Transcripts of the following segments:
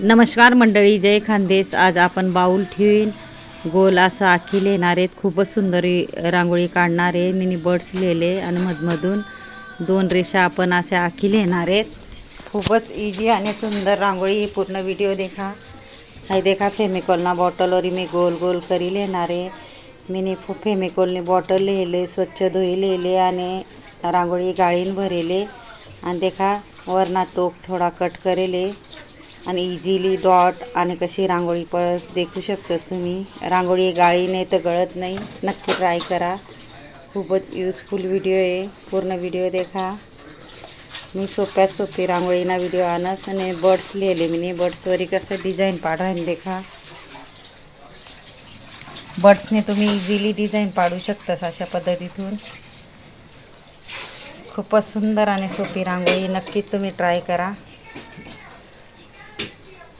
नमस्कार मंडळी, जय खानदेश। आज आपण बाऊल ठेवून गोल असा आखी लिहिणार आहेत। खूपच सुंदर रांगोळी काढणार आहे। मिनी बर्ड्स लिहिले आणि मधमधून दोन रेषा आपण अशा आखी लिहिणार आहेत। खूपच इजी आणि सुंदर रांगोळी। पूर्ण व्हिडिओ देखा। हाय देखा, फेमिकॉलना बॉटलवर मी गोल गोल करी लेणार आहे। मिनी फेमिकॉलनी बॉटल लिहिले, स्वच्छ धुई लिहिले आणि रांगोळी गाळीन भरेले आणि देखा वरना टोक थोडा कट करेले आणि इझिली डॉट आणि कशी रांगोळी परत देखू शकतोस तुम्ही। रांगोळी गाळीने तर गळत नाही। नक्की ट्राय करा। खूपच यूजफुल व्हिडिओ आहे। पूर्ण व्हिडिओ देखा। मी सोप्यात सोपी रांगोळीना व्हिडिओ आणस आणि बर्ड्स लिहिले मी बर्ड्सवरी कसं डिझाईन पाडायला देखा। बर्ड्सने तुम्ही इझिली डिझाईन पाडू शकतास अशा पद्धतीतून। खूपच सुंदर आणि सोपी रांगोळी, नक्कीच तुम्ही ट्राय करा।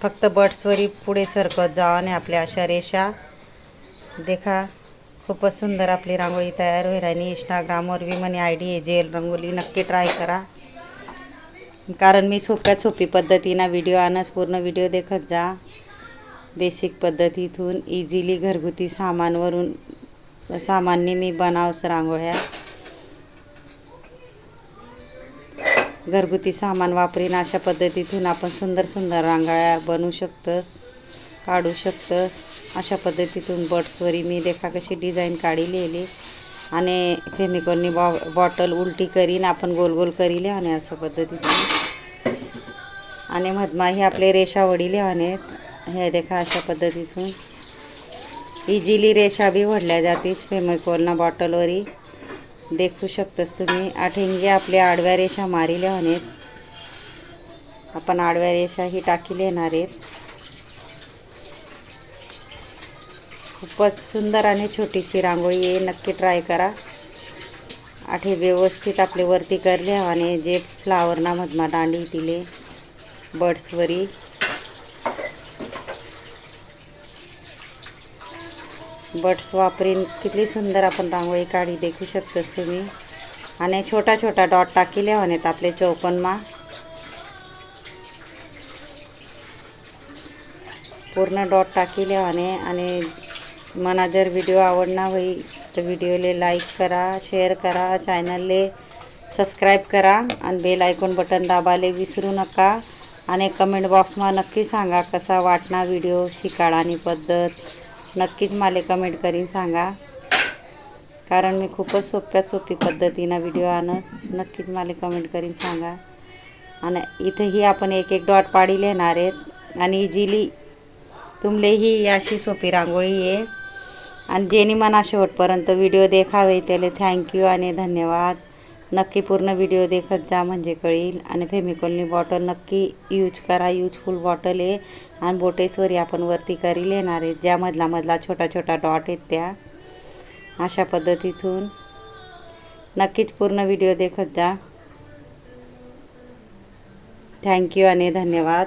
फक्त बर्ड्सवरी पुढे सरकत जावा आणि आपल्या अशा रेषा देखा। खूपच सुंदर आपली रांगोळी तयार होईल आणि इंस्टाग्रामवर बी मनी आयडी आहे जेल रंगोली, नक्की ट्राय करा। कारण मी सोप्यात सोपी पद्धतीने व्हिडिओ आणस। पूर्ण व्हिडिओ देखत जा। बेसिक पद्धतीतून इझिली घरगुती सामानने मी बनावस रांगोळ्या। घरगुती सामान वापरीन अशा पद्धतीतून आपण सुंदर सुंदर रांगोळ्या बनवू शकतोस, काढू शकतोस। अशा पद्धतीतून बर्ड्सवरी मी देखा कशी डिझाईन काढी लिहिली आणि फेमिकॉलनी बॉटल उलटी करीन आपण गोल गोल करीले आणि अशा पद्धतीतून आणि मधमा ही आपले रेषा वडीले आणि हे देखा अशा पद्धतीतून इझिली रेषा बी वडल्या जातीस फेमिकॉलना बॉटलवरी देखू शकतोस तुम्ही। आठेंगे आपले आडव्या रेषा मारिल्या आहेत। आपण आडव्या रेषा ही टाकी लेणार आहेत। खूपच सुंदर आणि छोटीशी रांगोळी आहे, नक्की ट्राय करा। आठे व्यवस्थित आपले वरती करले आणि जे फ्लावरना मधमा दांडी दिले बर्ड्सवरी बर्ड्स वापरीन किती सुंदर आपण रांगोळी काढी देखू शकतोस तुम्ही। आणि छोटा छोटा डॉट टाकीले आहेत आपले चौकोनमा। पूर्ण डॉट टाकीले आणि मना जर व्हिडिओ आवडना होई तर व्हिडिओले लाईक करा, शेअर करा, चॅनलले सबस्क्राईब करा आणि बेल आयकॉन बटन दाबाले विसरू नका। आणि कमेंट बॉक्समा नक्की सांगा कसा वाटना व्हिडिओ, शिकाडानी पद्धत नक्कीच मला कमेंट करीन सांगा। कारण मी खूपच सोप्यात सोपी पद्धतीने व्हिडिओ आणस, नक्कीच मला कमेंट करीन सांगा। आणि इथेही आपण एक एक डॉट पाडी लेणार आहेत आणि इझिली तुमले ही अशी सोपी रांगोळी आहे। आणि जेनी मना शेवटपर्यंत व्हिडिओ देखावे त्याला थँक्यू आणि धन्यवाद। नक्की पूर्ण व्हिडिओ देखत जा म्हणजे कळील। आणि फेमिकॉलनी बॉटल नक्की यूज करा, यूजफुल बॉटल आहे। आणि बोटेसवरी आपण वरती करी लेणार आहेत ज्या मधला छोटा छोटा डॉट आहेत त्या अशा पद्धतीतून नक्कीच पूर्ण व्हिडिओ देखत जा। थँक्यू आणि धन्यवाद।